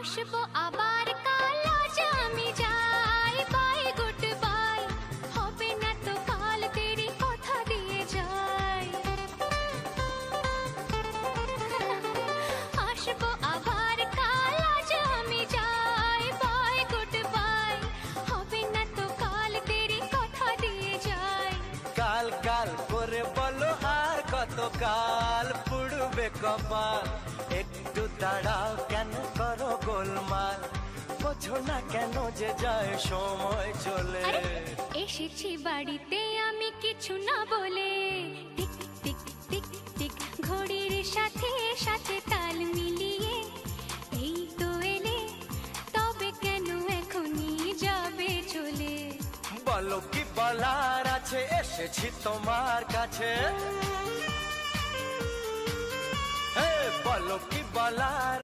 আসবো আবার কাল, আজ আমি যাই, বাই গুড বাই, হবে না তো কাল দেরি, কথা দিয়ে যাই। আসবো আবার কাল, আজ আমি যাই, বাই গুড বাই, হবে না তো কাল দেরি, কথা দিয়ে যাই। কাল কাল করে বলো আর কত কাল পুড়বে কপাল, একটু দাঁড়াও কেন করো গোলমাল, বোঝো না কেন যে যায় সময় চলে। এসেছি বাড়িতে আমি কিছু না বলে, টিক টিক টিক টিক ঘড়ির সাথে সাথে তাল মিলিয়ে, এই তো এলে, তবে কেন এখনই যাবে চলে। বলো কি বলার আছে, এসেছি তোমার কাছে, বলো কি বলার